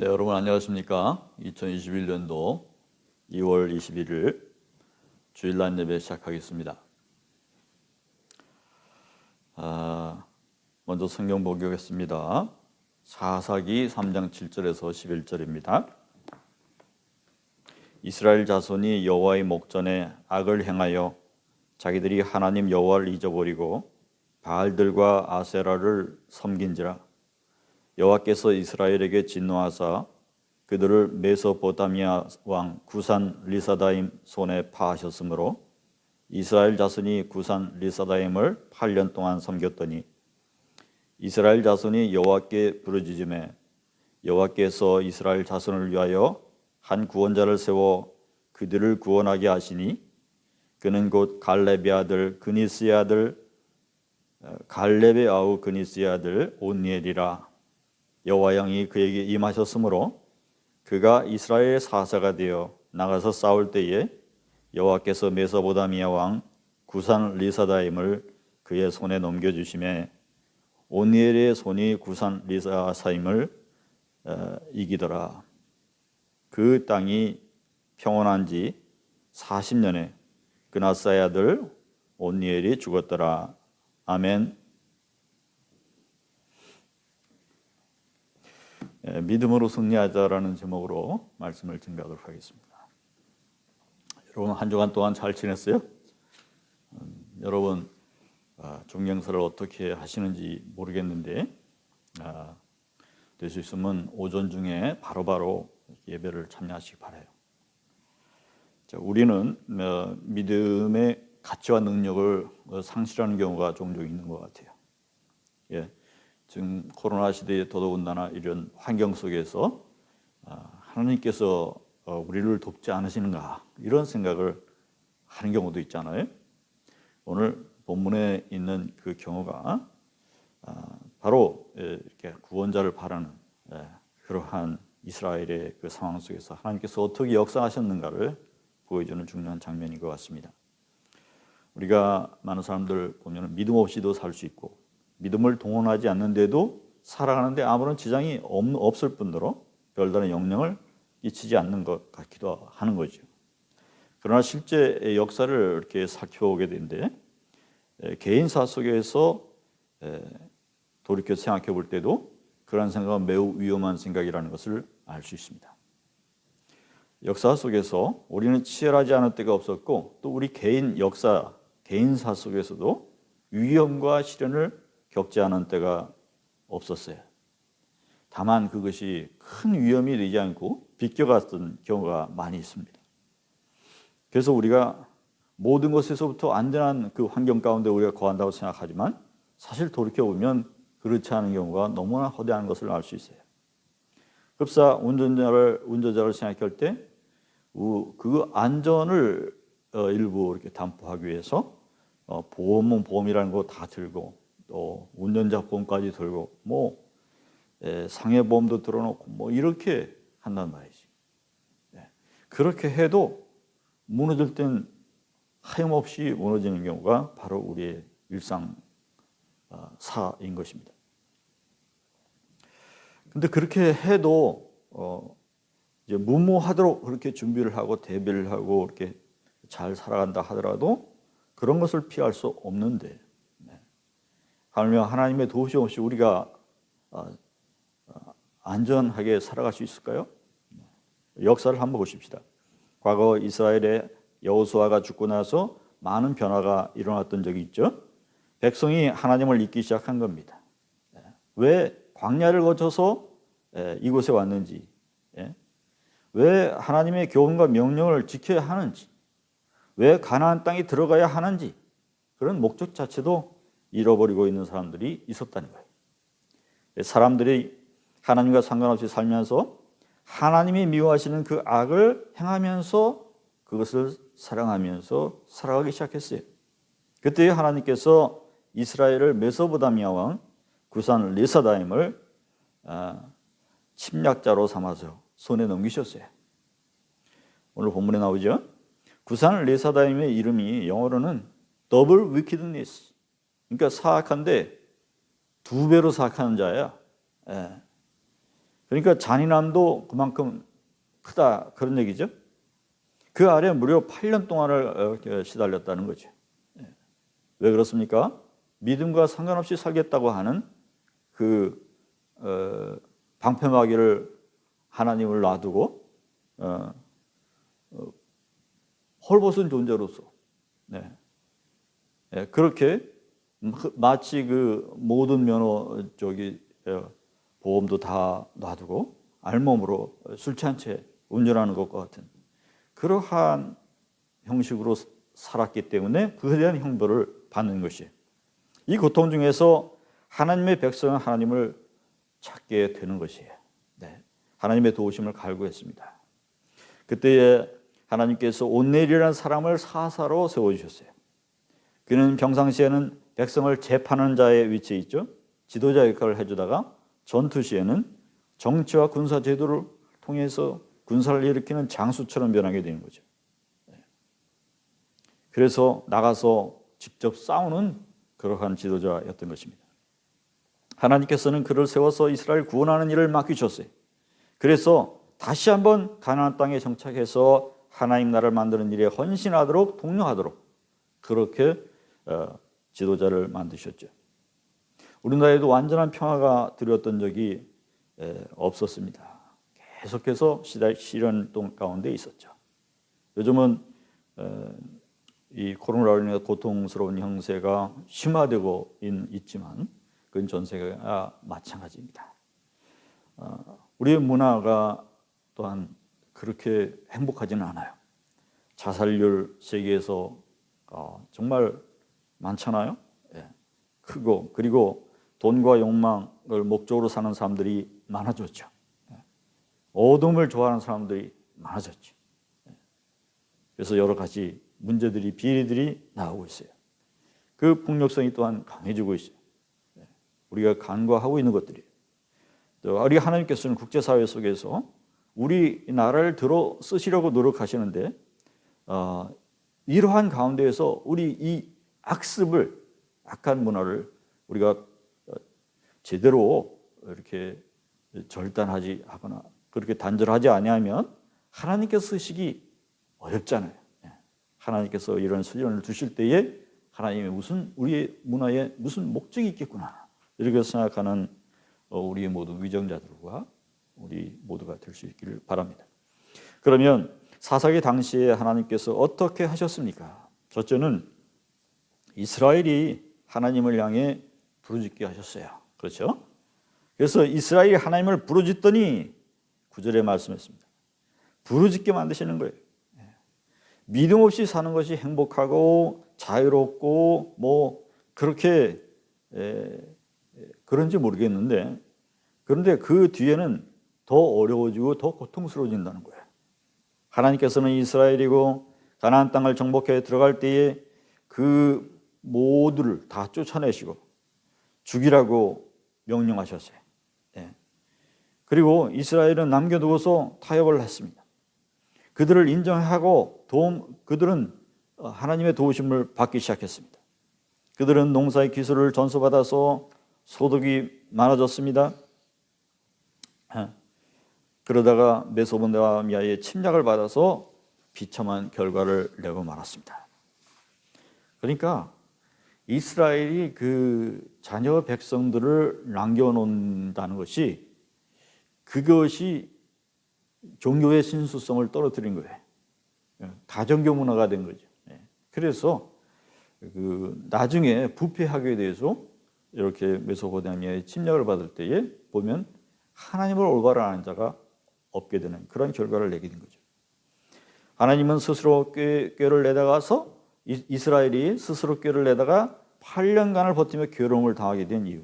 네, 여러분 안녕하십니까? 2021년도 2월 21일 주일날 예배 시작하겠습니다. 먼저 성경 보겠습니다. 사사기 3장 7절에서 11절입니다. 이스라엘 자손이 여호와의 목전에 악을 행하여 자기들이 하나님 여호와를 잊어버리고 바알들과 아세라를 섬긴지라. 여호와께서 이스라엘에게 진노하사 그들을 메소포타미아 왕 구산 리사다임 손에 파하셨으므로 이스라엘 자손이 구산 리사다임을 8년 동안 섬겼더니 이스라엘 자손이 여호와께 부르짖음에 여호와께서 이스라엘 자손을 위하여 한 구원자를 세워 그들을 구원하게 하시니 그는 곧 갈렙의 아들 그니스의 아들 갈렙의 아우 그니스의 아들 온니엘이라. 여호와 영이 그에게 임하셨으므로 그가 이스라엘의 사사가 되어 나가서 싸울 때에 여호와께서 메소포타미아 왕 구산 리사다임을 그의 손에 넘겨주시매 온니엘의 손이 구산 리사다임을 이기더라. 그 땅이 평온한 지 40년에 그나사의 아들 온니엘이 죽었더라. 아멘. 믿음으로 승리하자라는 제목으로 말씀을 증거하도록 하겠습니다. 여러분 한 주간 동안 잘 지냈어요? 여러분 종영설을 어떻게 하시는지 모르겠는데 될 수 있으면 오전 중에 바로바로 예배를 참여하시기 바라요. 자, 우리는 믿음의 가치와 능력을 상실하는 경우가 종종 있는 것 같아요. 예. 지금 코로나 시대에 더더군다나 이런 환경 속에서 하나님께서 우리를 돕지 않으시는가 이런 생각을 하는 경우도 있잖아요. 오늘 본문에 있는 그 경우가 바로 이렇게 구원자를 바라는 그러한 이스라엘의 그 상황 속에서 하나님께서 어떻게 역사하셨는가를 보여주는 중요한 장면인 것 같습니다. 우리가 많은 사람들 보면 믿음 없이도 살 수 있고 믿음을 동원하지 않는데도 살아가는데 아무런 지장이 없을 뿐더러 별다른 영향을 끼치지 않는 것 같기도 하는 거죠. 그러나 실제 역사를 이렇게 살펴보게 되는데 개인사 속에서 돌이켜 생각해 볼 때도 그런 생각은 매우 위험한 생각이라는 것을 알 수 있습니다. 역사 속에서 우리는 치열하지 않을 때가 없었고 또 우리 개인 역사, 개인사 속에서도 위험과 시련을 겪지 않은 때가 없었어요. 다만 그것이 큰 위험이 되지 않고 비껴갔던 경우가 많이 있습니다. 그래서 우리가 모든 것에서부터 안전한 그 환경 가운데 우리가 거한다고 생각하지만 사실 돌이켜보면 그렇지 않은 경우가 너무나 허다한 것을 알 수 있어요. 급사 운전자를 생각할 때 그 안전을 일부 이렇게 담보하기 위해서 보험은 보험이라는 거 다 들고 또 운전자 보험까지 들고 상해 보험도 들어놓고 이렇게 한단 말이지. 그렇게 해도 무너질 땐 하염없이 무너지는 경우가 바로 우리의 일상사인 것입니다. 근데 그렇게 해도 이제 무모하도록 그렇게 준비를 하고 대비를 하고 이렇게 잘 살아간다 하더라도 그런 것을 피할 수 없는데 하나님의 도우심 없이 우리가 안전하게 살아갈 수 있을까요? 역사를 한번 보십시다. 과거 이스라엘의 여호수아가 죽고 나서 많은 변화가 일어났던 적이 있죠. 백성이 하나님을 잊기 시작한 겁니다. 왜 광야를 거쳐서 이곳에 왔는지, 왜 하나님의 교훈과 명령을 지켜야 하는지, 왜 가나안 땅에 들어가야 하는지 그런 목적 자체도 잃어버리고 있는 사람들이 있었다는 거예요. 사람들이 하나님과 상관없이 살면서 하나님이 미워하시는 그 악을 행하면서 그것을 사랑하면서 살아가기 시작했어요. 그때 하나님께서 이스라엘을 메소포타미아 왕 구산 리사다임을 침략자로 삼아서 손에 넘기셨어요. 오늘 본문에 나오죠. 구산 리사다임의 이름이 영어로는 더블 위키드니스, 그러니까 사악한데 두 배로 사악한 자야. 그러니까 잔인함도 그만큼 크다 그런 얘기죠. 그 아래 무려 8년 동안을 시달렸다는 거죠. 왜 그렇습니까? 믿음과 상관없이 살겠다고 하는 그 방패막이를 하나님을 놔두고 헐벗은 존재로서 그렇게 마치 그 모든 면허 보험도 다 놔두고 알몸으로 술 취한 채 운전하는 것과 같은 그러한 형식으로 살았기 때문에 그에 대한 형벌을 받는 것이에요. 이 고통 중에서 하나님의 백성은 하나님을 찾게 되는 것이에요. 하나님의 도우심을 갈구했습니다. 그때에 하나님께서 온넬이라는 사람을 사사로 세워주셨어요. 그는 평상시에는 백성을 재판하는 자의 위치에 있죠. 지도자 역할을 해주다가 전투 시에는 정치와 군사 제도를 통해서 군사를 일으키는 장수처럼 변하게 되는 거죠. 그래서 나가서 직접 싸우는 그러한 지도자였던 것입니다. 하나님께서는 그를 세워서 이스라엘 구원하는 일을 맡기셨어요. 그래서 다시 한번 가나안 땅에 정착해서 하나님 나라를 만드는 일에 헌신하도록 독려하도록 그렇게 지도자를 만드셨죠. 우리나라에도 완전한 평화가 들었던 적이 없었습니다. 계속해서 시련 가운데 있었죠. 요즘은 이 코로나로 인해 고통스러운 형세가 심화되고 있지만 그건 전 세계가 마찬가지입니다. 우리의 문화가 또한 그렇게 행복하지는 않아요. 자살률 세계에서 정말 많잖아요. 크고 그리고 돈과 욕망을 목적으로 사는 사람들이 많아졌죠. 어둠을 좋아하는 사람들이 많아졌죠. 그래서 여러 가지 문제들이 비리들이 나오고 있어요. 그 폭력성이 또한 강해지고 있어요. 우리가 간과하고 있는 것들이에요. 또 우리 하나님께서는 국제사회 속에서 우리 나라를 들어 쓰시려고 노력하시는데 이러한 가운데에서 우리 이 악한 문화를 우리가 제대로 이렇게 절단하지 하거나 그렇게 단절하지 아니하면 하나님께서 쓰시기 어렵잖아요. 하나님께서 이런 시련을 주실 때에 하나님의 우리의 문화에 무슨 목적이 있겠구나 이렇게 생각하는 우리 모두 위정자들과 우리 모두가 될 수 있기를 바랍니다. 그러면 사사기 당시에 하나님께서 어떻게 하셨습니까? 첫째는 이스라엘이 하나님을 향해 부르짖게 하셨어요. 그렇죠? 그래서 이스라엘이 하나님을 부르짖더니 9절에 말씀했습니다. 부르짖게 만드시는 거예요. 믿음 없이 사는 것이 행복하고 자유롭고 뭐 그렇게 그런지 모르겠는데 그런데 그 뒤에는 더 어려워지고 더 고통스러워진다는 거예요. 하나님께서는 이스라엘이고 가나안 땅을 정복해 들어갈 때에 그 모두를 다 쫓아내시고 죽이라고 명령하셨어요. 그리고 이스라엘은 남겨두고서 타협을 했습니다. 그들을 인정하고 그들은 하나님의 도우심을 받기 시작했습니다. 그들은 농사의 기술을 전수받아서 소득이 많아졌습니다. 그러다가 메소포타미아의 침략을 받아서 비참한 결과를 내고 말았습니다. 그러니까 이스라엘이 그 자녀 백성들을 남겨놓는다는 것이 그것이 종교의 신수성을 떨어뜨린 거예요. 가정교 문화가 된 거죠. 그래서 나중에 부패하게 돼서 이렇게 메소포타미아의 침략을 받을 때에 보면 하나님을 올바로 아는 자가 없게 되는 그런 결과를 내게 된 거죠. 하나님은 스스로 꾀를 내다가서 이스라엘이 스스로 꾀를 내다가 8년간을 버티며 괴로움을 당하게 된 이유.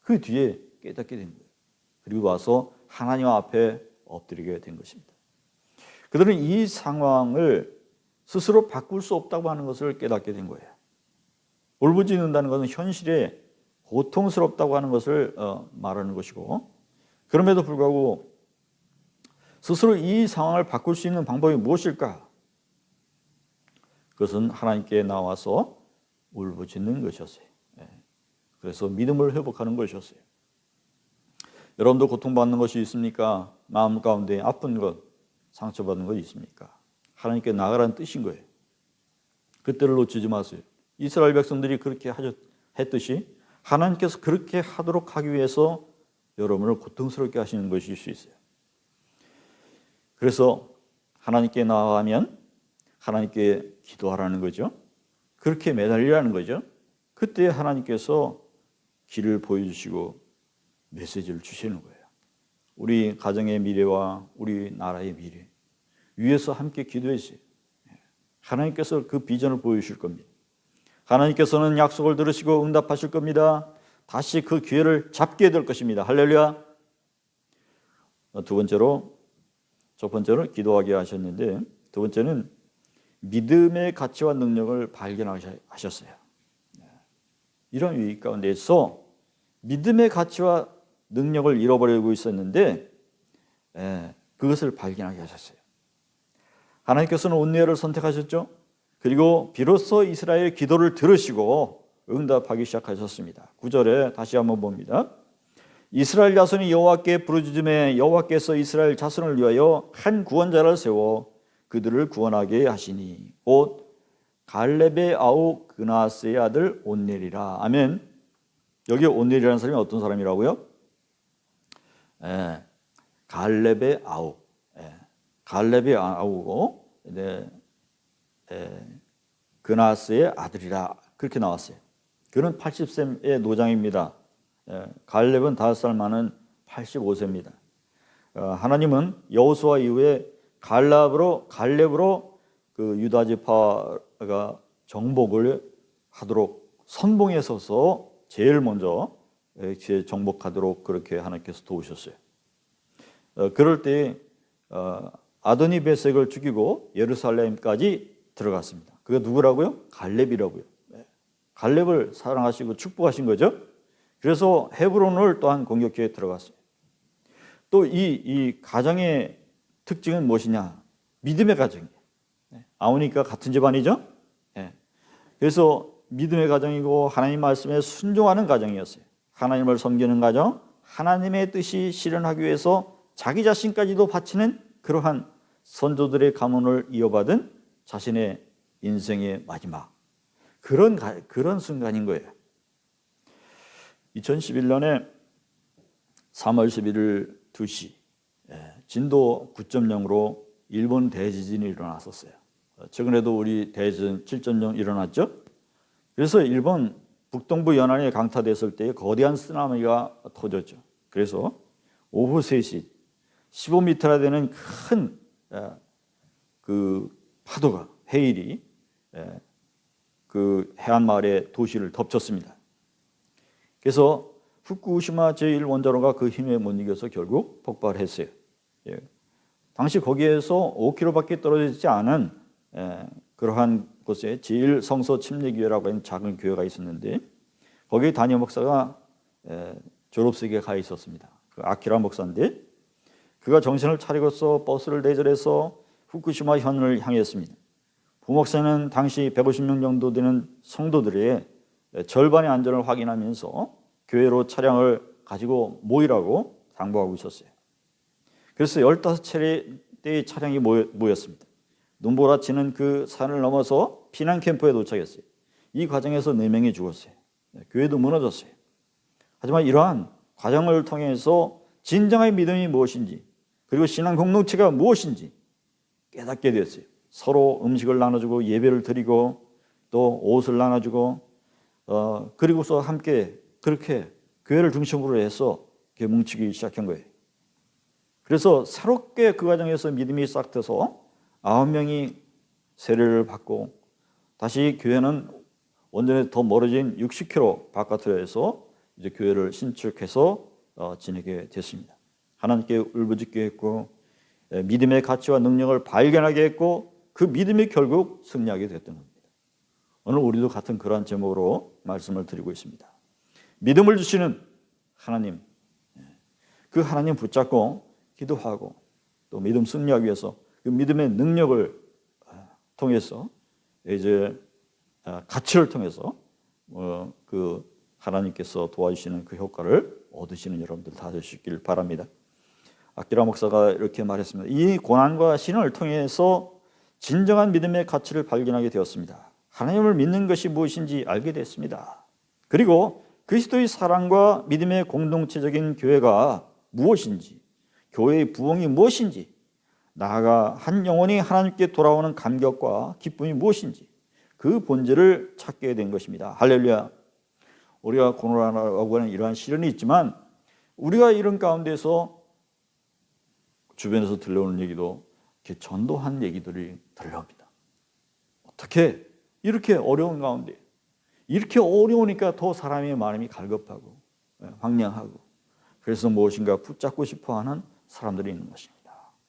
그 뒤에 깨닫게 된 거예요. 그리고 와서 하나님 앞에 엎드리게 된 것입니다. 그들은 이 상황을 스스로 바꿀 수 없다고 하는 것을 깨닫게 된 거예요. 울부짖는다는 것은 현실에 고통스럽다고 하는 것을 말하는 것이고 그럼에도 불구하고 스스로 이 상황을 바꿀 수 있는 방법이 무엇일까? 그것은 하나님께 나와서 울부짖는 것이었어요. 그래서 믿음을 회복하는 것이었어요. 여러분도 고통받는 것이 있습니까? 마음 가운데 아픈 것, 상처받는 것 있습니까? 하나님께 나가라는 뜻인 거예요. 그때를 놓치지 마세요. 이스라엘 백성들이 그렇게 했듯이 하나님께서 그렇게 하도록 하기 위해서 여러분을 고통스럽게 하시는 것일 수 있어요. 그래서 하나님께 나아가면 하나님께 기도하라는 거죠. 그렇게 매달리라는 거죠. 그때 하나님께서 길을 보여주시고 메시지를 주시는 거예요. 우리 가정의 미래와 우리 나라의 미래 위에서 함께 기도했어요. 하나님께서 그 비전을 보여주실 겁니다. 하나님께서는 약속을 들으시고 응답하실 겁니다. 다시 그 기회를 잡게 될 것입니다. 할렐루야. 두 번째로, 첫 번째로 기도하게 하셨는데, 두 번째는 믿음의 가치와 능력을 발견하셨어요. 이런 위기 가운데서 믿음의 가치와 능력을 잃어버리고 있었는데 그것을 발견하게 하셨어요. 하나님께서는 온누리를 선택하셨죠. 그리고 비로소 이스라엘의 기도를 들으시고 응답하기 시작하셨습니다. 9절에 다시 한번 봅니다. 이스라엘 자손이 여호와께 부르짖음에 여호와께서 이스라엘 자손을 위하여 한 구원자를 세워 그들을 구원하게 하시니 곧 갈렙의 아우 그나스의 아들 온넬이라. 아멘. 여기 온넬이라는 사람이 어떤 사람이라고요? 갈렙의 아우. 갈렙의 아우고 그나스의 아들이라 그렇게 나왔어요. 그는 80세의 노장입니다. 갈렙은 5살 많은 85세입니다. 하나님은 여호수아 이후에 갈렙으로 그 유다 지파가 정복을 하도록 선봉에 서서 제일 먼저 정복하도록 그렇게 하나님께서 도우셨어요. 그럴 때 아도니 베섹을 죽이고 예루살렘까지 들어갔습니다. 그게 누구라고요? 갈렙이라고요. 갈렙을 사랑하시고 축복하신 거죠. 그래서 헤브론을 또한 공격해 들어갔어요. 또 이 가정의 특징은 무엇이냐? 믿음의 가정이에요. 아우니까 같은 집안이죠. 그래서 믿음의 가정이고 하나님 말씀에 순종하는 가정이었어요. 하나님을 섬기는 가정, 하나님의 뜻이 실현하기 위해서 자기 자신까지도 바치는 그러한 선조들의 가문을 이어받은 자신의 인생의 마지막 그런 순간인 거예요. 2011년에 3월 11일 2시 진도 9.0으로 일본 대지진이 일어났었어요. 최근에도 우리 대지진 7.0 일어났죠. 그래서 일본 북동부 연안이 강타됐을 때 거대한 쓰나미가 터졌죠. 그래서 오후 3시 15m나 되는 큰 그 파도가 해일이 그 해안 마을의 도시를 덮쳤습니다. 그래서 후쿠시마 제1원자로가 그 힘에 못 이겨서 결국 폭발했어요. 당시 거기에서 5km밖에 떨어져 있지 않은 그러한 곳에 제1성서 침례교회라고 하는 작은 교회가 있었는데 거기 담임 목사가 졸업식에 가 있었습니다. 그 아키라 목사인데 그가 정신을 차리고서 버스를 대절해서 후쿠시마 현을 향했습니다. 부목사는 당시 150명 정도 되는 성도들의 절반의 안전을 확인하면서 교회로 차량을 가지고 모이라고 당부하고 있었어요. 그래서 15차례의 차량이 모였습니다. 눈보라치는 그 산을 넘어서 피난 캠프에 도착했어요. 이 과정에서 4명이 죽었어요. 교회도 무너졌어요. 하지만 이러한 과정을 통해서 진정한 믿음이 무엇인지 그리고 신앙 공동체가 무엇인지 깨닫게 되었어요. 서로 음식을 나눠주고 예배를 드리고 또 옷을 나눠주고 그리고서 함께 그렇게 교회를 중심으로 해서 뭉치기 시작한 거예요. 그래서 새롭게 그 과정에서 믿음이 싹 트서 9명이 세례를 받고 다시 교회는 원전에 더 멀어진 60km 바깥으로 해서 이제 교회를 신축해서 지내게 됐습니다. 하나님께 울부짖게 했고 믿음의 가치와 능력을 발견하게 했고 그 믿음이 결국 승리하게 됐던 겁니다. 오늘 우리도 같은 그러한 제목으로 말씀을 드리고 있습니다. 믿음을 주시는 하나님, 그 하나님 붙잡고 기도하고 또 믿음 승리하기 위해서 그 믿음의 능력을 통해서 이제 가치를 통해서 그 하나님께서 도와주시는 그 효과를 얻으시는 여러분들 다 되시길 바랍니다. 아키라 목사가 이렇게 말했습니다. 이 고난과 시련을 통해서 진정한 믿음의 가치를 발견하게 되었습니다. 하나님을 믿는 것이 무엇인지 알게 됐습니다. 그리고 그리스도의 사랑과 믿음의 공동체적인 교회가 무엇인지, 교회의 부흥이 무엇인지, 나아가 한 영혼이 하나님께 돌아오는 감격과 기쁨이 무엇인지 그 본질을 찾게 된 것입니다. 할렐루야. 우리가 고난하고 하는 이러한 시련이 있지만 우리가 이런 가운데서 주변에서 들려오는 얘기도 이렇게 전도한 얘기들이 들려옵니다. 어떻게 이렇게 어려운 가운데, 이렇게 어려우니까 더 사람의 마음이 갈급하고 황량하고, 그래서 무엇인가 붙잡고 싶어하는 사람들이 있는 것입니다.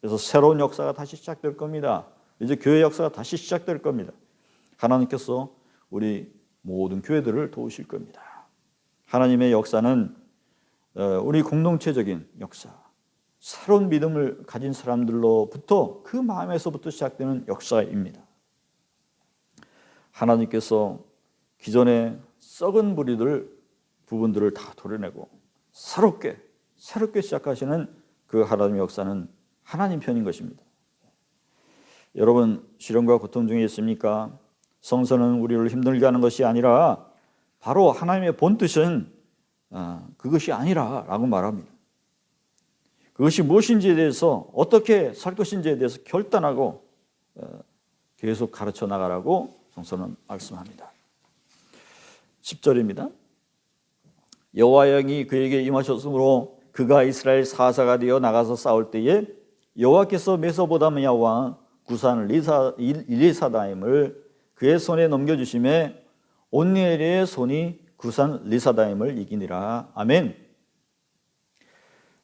그래서 새로운 역사가 다시 시작될 겁니다. 이제 교회 역사가 다시 시작될 겁니다. 하나님께서 우리 모든 교회들을 도우실 겁니다. 하나님의 역사는 우리 공동체적인 역사, 새로운 믿음을 가진 사람들로부터 그 마음에서부터 시작되는 역사입니다. 하나님께서 기존의 썩은 부분들을 다 도려내고 새롭게 시작하시는 그 하나님의 역사는 하나님 편인 것입니다. 여러분, 시련과 고통 중에 있습니까? 성서는 우리를 힘들게 하는 것이 아니라 바로 하나님의 본뜻은 그것이 아니라라고 말합니다. 그것이 무엇인지에 대해서, 어떻게 살 것인지에 대해서 결단하고 계속 가르쳐 나가라고 성서는 말씀합니다. 10절입니다. 여호와의 영이 그에게 임하셨으므로 그가 이스라엘 사사가 되어 나가서 싸울 때에 여호와께서 메소보다미아 왕 구산 리사다임을 그의 손에 넘겨주심에 온니엘의 손이 구산 리사다임을 이기니라. 아멘.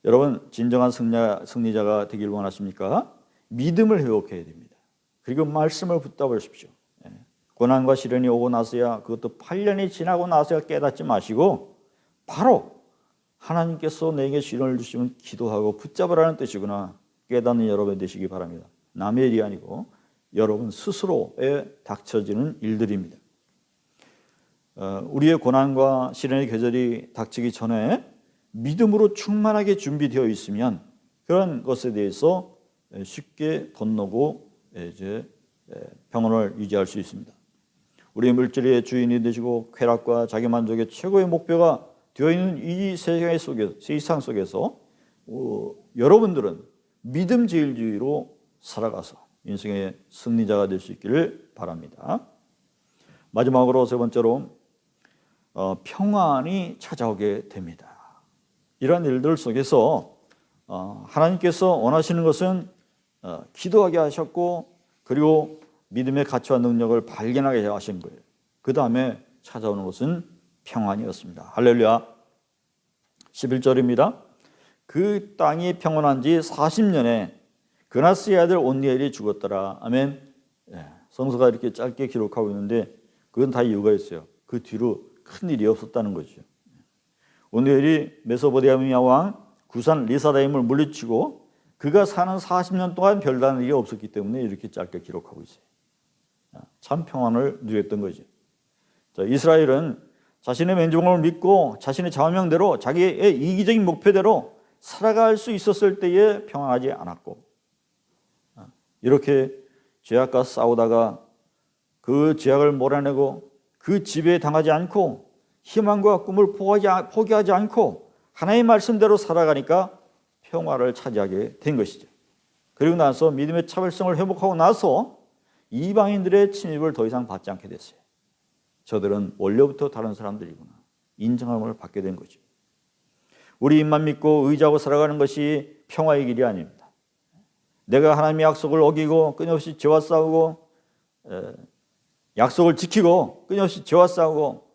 여러분, 진정한 승리자가 되길 원하십니까? 믿음을 회복해야 됩니다. 그리고 말씀을 붙잡으십시오. 고난과 시련이 오고 나서야, 그것도 8년이 지나고 나서야 깨닫지 마시고 바로 하나님께서 내게 시련을 주시면 기도하고 붙잡으라는 뜻이구나 깨닫는 여러분 되시기 바랍니다. 남의 일이 아니고 여러분 스스로에 닥쳐지는 일들입니다. 우리의 고난과 시련의 계절이 닥치기 전에 믿음으로 충만하게 준비되어 있으면 그런 것에 대해서 쉽게 건너고 이제 평온을 유지할 수 있습니다. 우리 물질의 주인이 되시고 쾌락과 자기만족의 최고의 목표가 되어 있는 이 세상 속에서 여러분들은 믿음제일주의로 살아가서 인생의 승리자가 될 수 있기를 바랍니다. 마지막으로 세 번째로 평안이 찾아오게 됩니다. 이러한 일들 속에서 하나님께서 원하시는 것은 기도하게 하셨고, 그리고 믿음의 가치와 능력을 발견하게 하신 거예요. 그 다음에 찾아오는 것은 평안이었습니다. 할렐루야. 11절입니다. 그 땅이 평온한 지 40년에 그나스의 아들 온니엘이 죽었더라. 아멘. 성서가 이렇게 짧게 기록하고 있는데 그건 다 이유가 있어요. 그 뒤로 큰 일이 없었다는 거죠. 온니엘이 메소포타미아 왕 구산 리사다임을 물리치고 그가 사는 40년 동안 별다른 일이 없었기 때문에 이렇게 짧게 기록하고 있어요. 참 평안을 누렸던 거죠. 자, 이스라엘은 자신의 맨종을 믿고 자신의 자명대로 자기의 이기적인 목표대로 살아갈 수 있었을 때에 평안하지 않았고, 이렇게 죄악과 싸우다가 그 죄악을 몰아내고 그 지배에 당하지 않고 희망과 꿈을 포기하지 않고 하나님의 말씀대로 살아가니까 평화를 차지하게 된 것이죠. 그리고 나서 믿음의 차별성을 회복하고 나서 이방인들의 침입을 더 이상 받지 않게 됐어요. 저들은 원래부터 다른 사람들이구나 인정함을 받게 된 거죠. 우리 입만 믿고 의지하고 살아가는 것이 평화의 길이 아닙니다. 내가 하나님의 약속을 어기고 끊임없이 죄와 싸우고 약속을 지키고 끊임없이 죄와 싸우고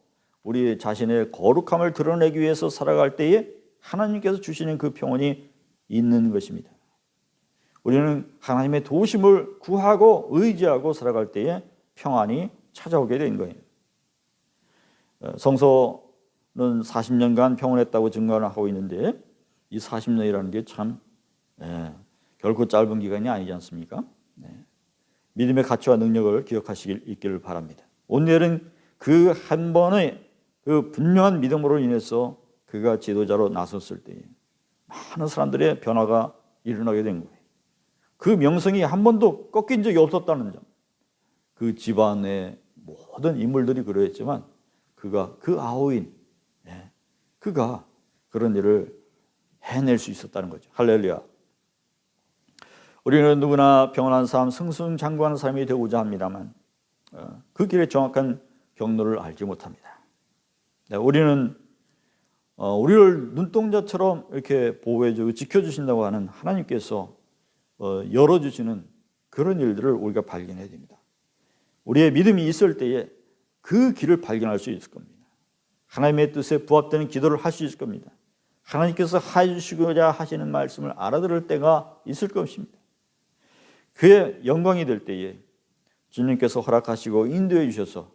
우리 자신의 거룩함을 드러내기 위해서 살아갈 때에 하나님께서 주시는 그 평온이 있는 것입니다. 우리는 하나님의 도우심을 구하고 의지하고 살아갈 때에 평안이 찾아오게 된 거예요. 성서는 40년간 평온했다고 증거를 하고 있는데 이 40년이라는 게 참 결코 짧은 기간이 아니지 않습니까? 믿음의 가치와 능력을 기억하시길 있기를 바랍니다. 온니엘은 그 한 번의 그 분명한 믿음으로 인해서 그가 지도자로 나섰을 때에 많은 사람들의 변화가 일어나게 된 거예요. 그 명성이 한 번도 꺾인 적이 없었다는 점. 그 집안의 모든 인물들이 그러했지만 그가 그 아우인, 그가 그런 일을 해낼 수 있었다는 거죠. 할렐루야. 우리는 누구나 평안한 삶, 승승장구하는 삶이 되고자 합니다만 그 길의 정확한 경로를 알지 못합니다. 우리는 우리를 눈동자처럼 이렇게 보호해주고 지켜주신다고 하는 하나님께서 열어주시는 그런 일들을 우리가 발견해야 됩니다. 우리의 믿음이 있을 때에 그 길을 발견할 수 있을 겁니다. 하나님의 뜻에 부합되는 기도를 할 수 있을 겁니다. 하나님께서 해주시고자 하시는 말씀을 알아들을 때가 있을 것입니다. 그의 영광이 될 때에 주님께서 허락하시고 인도해 주셔서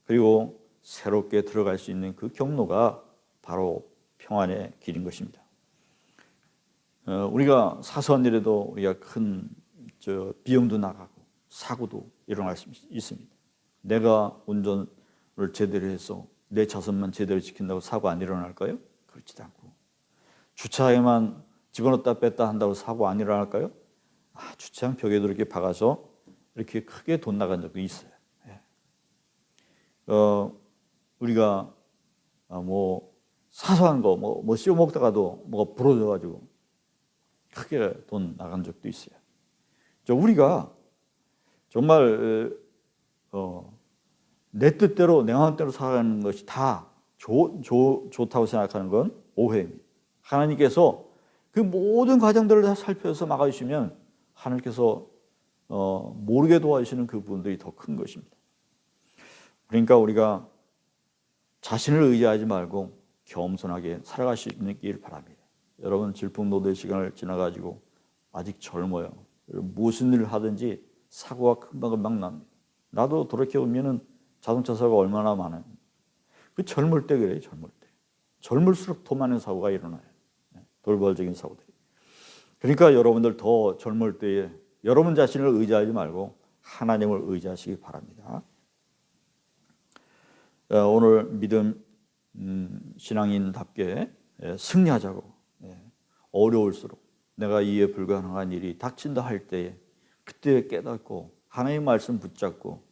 그리고 새롭게 들어갈 수 있는 그 경로가 바로 평안의 길인 것입니다. 우리가 사소한 일에도 우리가 큰 비용도 나가고 사고도 일어날 수 있습니다. 내가 운전을 제대로 해서 내 차선만 제대로 지킨다고 사고 안 일어날까요? 그렇지도 않고 주차장에만 집어넣었다 뺐다 한다고 사고 안 일어날까요? 주차장 벽에도 이렇게 박아서 이렇게 크게 돈 나간 적도 있어요. 우리가 뭐 사소한 거 뭐 씹어 먹다가도 뭐가 부러져가지고 크게 돈 나간 적도 있어요. 우리가 정말 내 뜻대로 내 마음대로 살아가는 것이 다 좋다고 생각하는 건 오해입니다. 하나님께서 그 모든 과정들을 다 살펴서 막아주시면 하나님께서 모르게 도와주시는 그 부분들이 더 큰 것입니다. 그러니까 우리가 자신을 의지하지 말고 겸손하게 살아가시길 바랍니다. 여러분 질풍노도의 시간을 지나가지고 아직 젊어요. 무슨 일을 하든지 사고가 금방금방 납니다. 나도 돌이켜보면 자동차 사고가 얼마나 많아요. 그 젊을 때 그래요. 젊을 때. 젊을수록 더 많은 사고가 일어나요. 돌발적인 사고들이. 그러니까 여러분들 더 젊을 때에 여러분 자신을 의지하지 말고 하나님을 의지하시기 바랍니다. 오늘 믿음 신앙인답게 승리하자고 어려울수록 내가 이해 불가능한 일이 닥친다 할 때에 그때 깨닫고 하나님의 말씀 붙잡고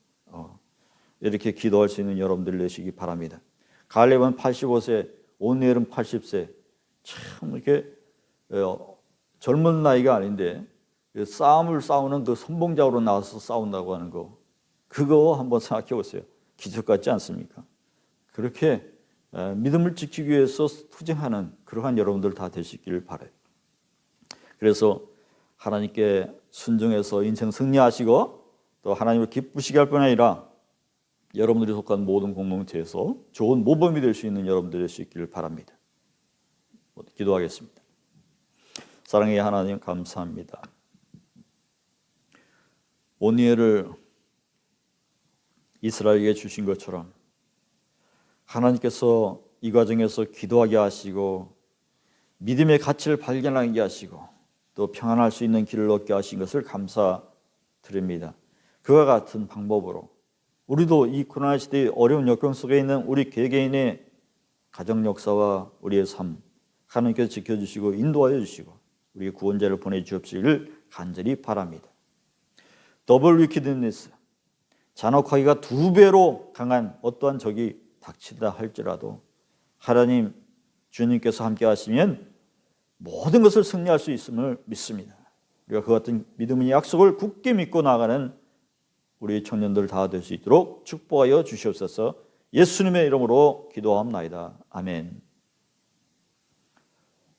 이렇게 기도할 수 있는 여러분들 되시기 바랍니다. 갈렙은 85세, 오니엘은 80세. 참 이렇게 젊은 나이가 아닌데 싸움을 싸우는 그 선봉장으로 나와서 싸운다고 하는 거, 그거 한번 생각해 보세요. 기적 같지 않습니까? 그렇게 믿음을 지키기 위해서 투쟁하는 그러한 여러분들 다 되시길 바라요. 그래서 하나님께 순종해서 인생 승리하시고 또 하나님을 기쁘시게 할 뿐 아니라 여러분들이 속한 모든 공동체에서 좋은 모범이 될 수 있는 여러분들 될 수 있기를 바랍니다. 기도하겠습니다. 사랑의 하나님 감사합니다. 오니엘을 이스라엘에게 주신 것처럼 하나님께서 이 과정에서 기도하게 하시고 믿음의 가치를 발견하게 하시고 또 평안할 수 있는 길을 얻게 하신 것을 감사드립니다. 그와 같은 방법으로 우리도 이 코로나 시대의 어려운 여건 속에 있는 우리 개개인의 가정 역사와 우리의 삶 하나님께서 지켜주시고 인도하여 주시고 우리의 구원자를 보내주옵시기를 간절히 바랍니다. 더블 위키드니스, 잔혹하기가 2배로 강한 어떠한 적이 닥친다 할지라도 하나님 주님께서 함께 하시면 모든 것을 승리할 수 있음을 믿습니다. 우리가 그 같은 믿음의 약속을 굳게 믿고 나가는 우리 청년들 다 될 수 있도록 축복하여 주시옵소서. 예수님의 이름으로 기도합나이다. 아멘.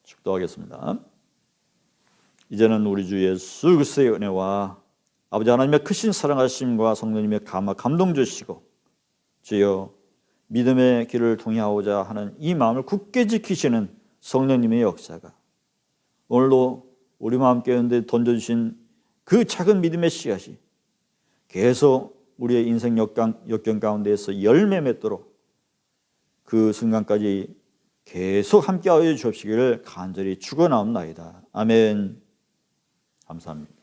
축도하겠습니다. 이제는 우리 주 예수 그리스도의 은혜와 아버지 하나님의 크신 사랑하심과 성령님의 감동 주시고 주여 믿음의 길을 통하고자 하는 이 마음을 굳게 지키시는 성령님의 역사가 오늘도 우리 마음 가운데 던져주신 그 작은 믿음의 씨앗이 계속 우리의 인생 역경 가운데에서 열매 맺도록 그 순간까지 계속 함께하여 주옵시기를 간절히 축원하옵나이다. 아멘. 감사합니다.